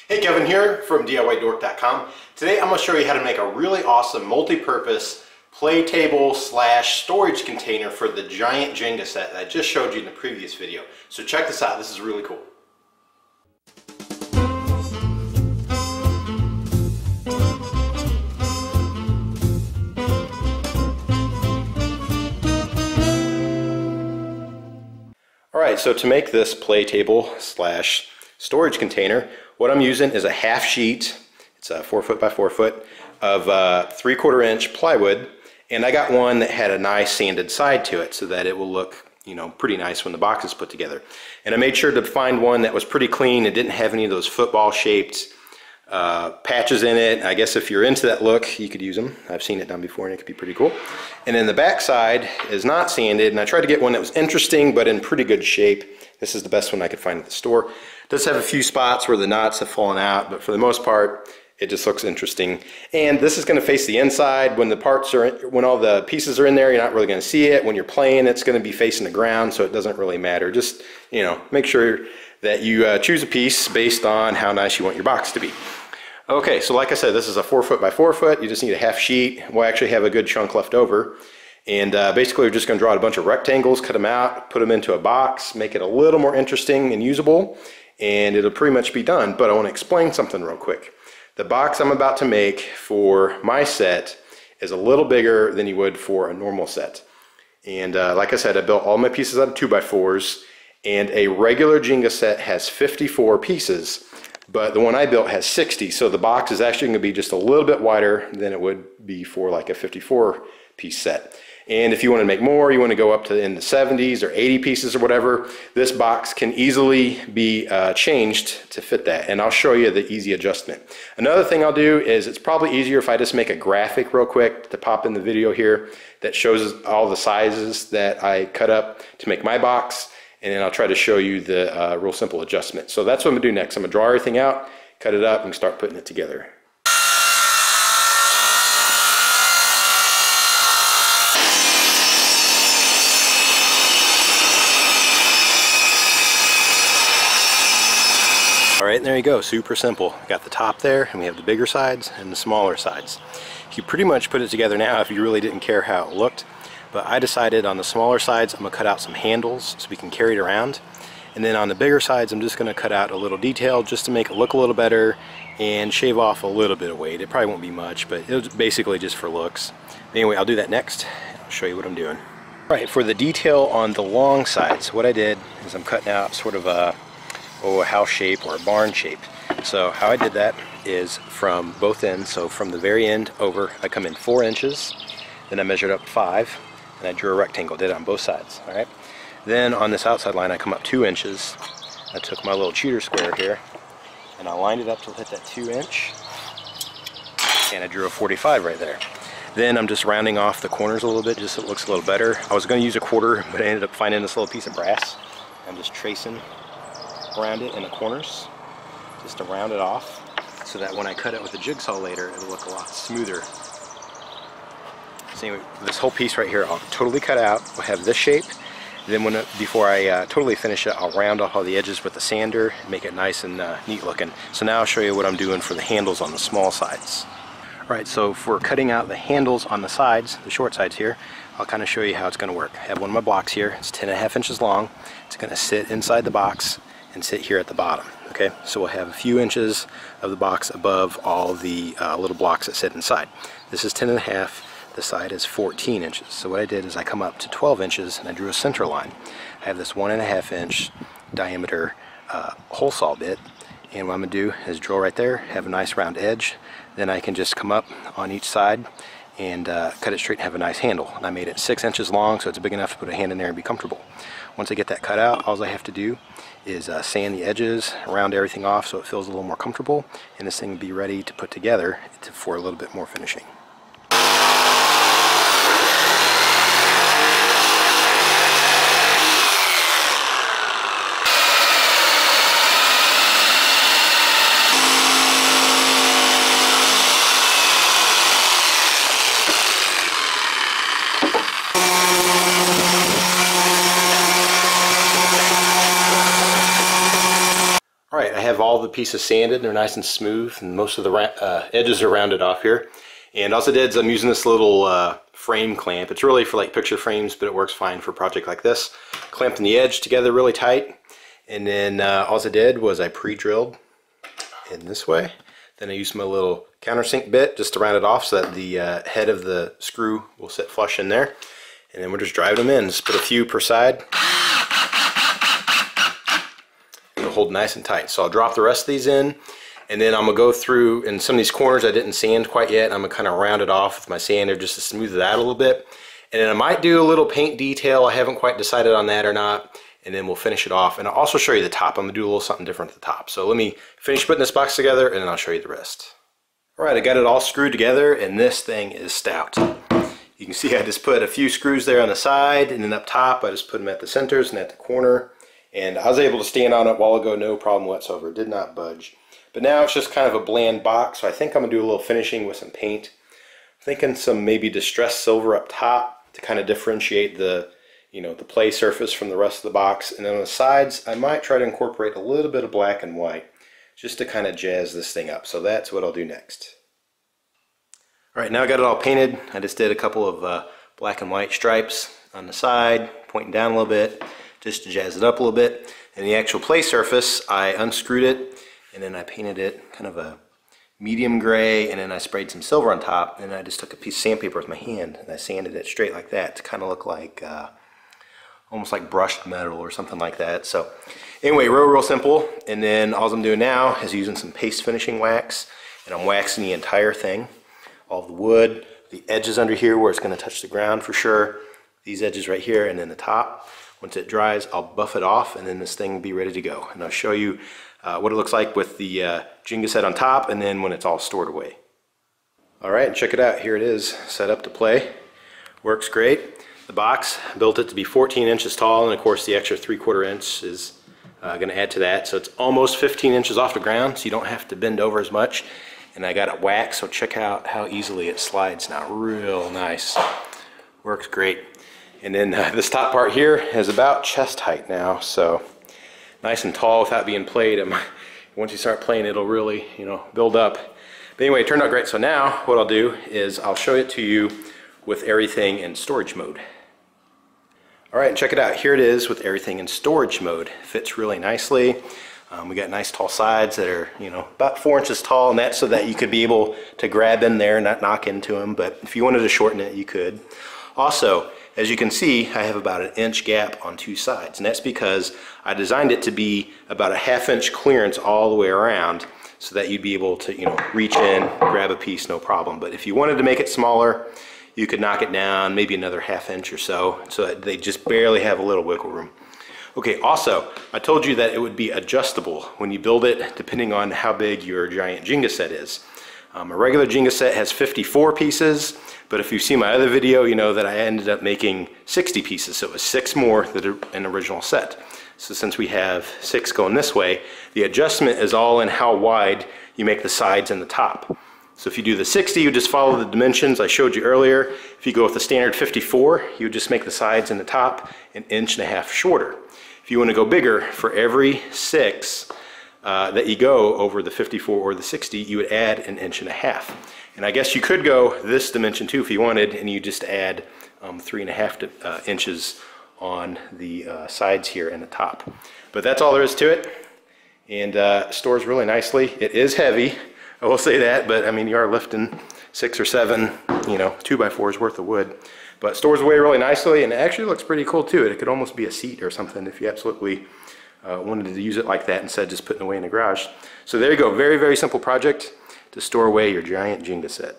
Hey, Kevin here from DIYDork.com. Today I'm going to show you how to make a really awesome multi-purpose play table slash storage container for the Giant Jenga set that I just showed you in the previous video. So check this out, this is really cool. Alright, so to make this play table slash storage container, what I'm using is a half sheet, it's a 4 foot by 4 foot, of 3/4 inch plywood, and I got one that had a nice sanded side to it so that it will look, you know, pretty nice when the box is put together. And I made sure to find one that was pretty clean and didn't have any of those football shaped patches in it. I guess if you're into that look, you could use them. I've seen it done before and it could be pretty cool. And then the back side is not sanded, and I tried to get one that was interesting but in pretty good shape. This is the best one I could find at the store. It does have a few spots where the knots have fallen out, but for the most part it just looks interesting. And this is going to face the inside. When the parts are when all the pieces are in there, you're not really going to see it. When you're playing, it's going to be facing the ground, so it doesn't really matter. Just, you know, make sure that you choose a piece based on how nice you want your box to be. Okay, so like I said, this is a 4 foot by 4 foot. You just need a half sheet. We'll actually have a good chunk left over. And basically we're just going to draw a bunch of rectangles, cut them out, put them into a box, make it a little more interesting and usable, and it'll pretty much be done. But I want to explain something real quick. The box I'm about to make for my set is a little bigger than you would for a normal set. And like I said, I built all my pieces out of 2x4s, and a regular Jenga set has 54 pieces. But the one I built has 60, so the box is actually going to be just a little bit wider than it would be for like a 54 piece set. And if you want to make more, you want to go up to in the 70s or 80 pieces or whatever, this box can easily be changed to fit that. And I'll show you the easy adjustment. Another thing I'll do is it's probably easier if I just make a graphic real quick to pop in the video here that shows all the sizes that I cut up to make my box. And then I'll try to show you the real simple adjustment. So that's what I'm going to do next. I'm going to draw everything out, cut it up, and start putting it together. Alright, there you go. Super simple. We got the top there, and we have the bigger sides and the smaller sides. You pretty much put it together now if you really didn't care how it looked. But I decided on the smaller sides I'm going to cut out some handles so we can carry it around, and then on the bigger sides I'm just going to cut out a little detail just to make it look a little better and shave off a little bit of weight. It probably won't be much, but it's basically just for looks. Anyway, I'll do that next. I'll show you what I'm doing. Alright, for the detail on the long sides, what I did is I'm cutting out sort of a house shape or a barn shape. So how I did that is from both ends, so from the very end over I come in 4 inches, then I measured up 5, and I drew a rectangle, did it on both sides. All right. Then on this outside line I come up 2 inches. I took my little cheater square here and I lined it up to hit that 2 inch, and I drew a 45 right there. Then I'm just rounding off the corners a little bit just so it looks a little better. I was going to use a quarter, but I ended up finding this little piece of brass. I'm just tracing around it in the corners just to round it off so that when I cut it with a jigsaw later it'll look a lot smoother. So anyway, this whole piece right here I'll totally cut out. We'll have this shape. Then before I totally finish it, I'll round off all the edges with the sander and make it nice and neat looking. So now I'll show you what I'm doing for the handles on the small sides. Alright, so for cutting out the handles on the sides, the short sides here, I'll kind of show you how it's going to work. I have one of my blocks here. It's 10.5 inches long. It's going to sit inside the box and sit here at the bottom. Okay, so we'll have a few inches of the box above all the little blocks that sit inside. This is 10.5. The side is 14 inches. So what I did is I come up to 12 inches and I drew a center line. I have this 1.5 inch diameter hole saw bit, and what I'm going to do is drill right there, have a nice round edge. Then I can just come up on each side and cut it straight and have a nice handle. And I made it 6 inches long, so it's big enough to put a hand in there and be comfortable. Once I get that cut out, all I have to do is sand the edges, round everything off so it feels a little more comfortable, and this thing will be ready to put together for a little bit more finishing. have all the pieces sanded. They're nice and smooth, and most of the edges are rounded off here. And also did is I'm using this little frame clamp. It's really for like picture frames, but it works fine for a project like this. Clamping the edge together really tight, and then all I did was I pre-drilled in this way. Then I used my little countersink bit just to round it off so that the head of the screw will sit flush in there. And then we're just driving them in. Just put a few per side. It'll hold nice and tight. So I'll drop the rest of these in, and then I'm going to go through, in some of these corners I didn't sand quite yet. I'm going to kind of round it off with my sander just to smooth it out a little bit. And then I might do a little paint detail. I haven't quite decided on that or not. And then we'll finish it off. And I'll also show you the top. I'm going to do a little something different at the top. So let me finish putting this box together, and then I'll show you the rest. Alright, I got it all screwed together, and this thing is stout. You can see I just put a few screws there on the side, and then up top I just put them at the centers and at the corner. And I was able to stand on it a while ago, no problem whatsoever. It did not budge. But now it's just kind of a bland box, so I think I'm going to do a little finishing with some paint. I'm thinking some maybe distressed silver up top to kind of differentiate the the play surface from the rest of the box. And then on the sides, I might try to incorporate a little bit of black and white just to kind of jazz this thing up. So that's what I'll do next. Alright, now I got it all painted. I just did a couple of black and white stripes on the side, pointing down a little bit, just to jazz it up a little bit. And the actual play surface, I unscrewed it, and then I painted it kind of a medium gray, and then I sprayed some silver on top, and I just took a piece of sandpaper with my hand, and I sanded it straight like that to kind of look like almost like brushed metal or something like that. So anyway, real simple. And then all I'm doing now is using some paste finishing wax, and I'm waxing the entire thing, all the wood, the edges under here where it's going to touch the ground for sure, these edges right here, and then the top. Once it dries, I'll buff it off, and then this thing will be ready to go. And I'll show you what it looks like with the Jenga set on top, and then when it's all stored away. Alright, check it out. Here it is, set up to play. Works great. The box, built it to be 14 inches tall, and of course the extra 3/4 inch is going to add to that. So it's almost 15 inches off the ground, so you don't have to bend over as much. And I got it waxed, so check out how easily it slides now. Real nice. Works great. And then this top part here is about chest height now, so nice and tall without being played. Once you start playing, it'll really, build up. But anyway, it turned out great. So now what I'll do is I'll show it to you with everything in storage mode. Alright, check it out. Here it is with everything in storage mode. Fits really nicely. We got nice tall sides that are, about 4 inches tall, and that's so that you could be able to grab in there and not knock into them. But if you wanted to shorten it, you could. Also, as you can see, I have about an inch gap on two sides, and that's because I designed it to be about a 1/2 inch clearance all the way around, so that you'd be able to, reach in, grab a piece, no problem. But if you wanted to make it smaller, you could knock it down maybe another 1/2 inch or so that they just barely have a little wiggle room. Okay, also, I told you that it would be adjustable when you build it, depending on how big your Giant Jenga set is. A regular Jenga set has 54 pieces, but if you see my other video, you know that I ended up making 60 pieces, so it was 6 more than an original set. So since we have 6 going this way, the adjustment is all in how wide you make the sides and the top. So if you do the 60, you just follow the dimensions I showed you earlier. If you go with the standard 54, you just make the sides and the top 1.5 inches shorter. If you want to go bigger, for every 6 that you go over the 54 or the 60, you would add 1.5 inches. And I guess you could go this dimension too if you wanted, and you just add 3.5 inches on the sides here and the top. But that's all there is to it, and stores really nicely. It is heavy, I will say that, but I mean, you are lifting 6 or 7, 2x4s worth of wood. But stores away really nicely, and it actually looks pretty cool too. It could almost be a seat or something if you absolutely wanted to use it like that instead of just putting it away in the garage. So there you go, very simple project to store away your Giant Jenga set.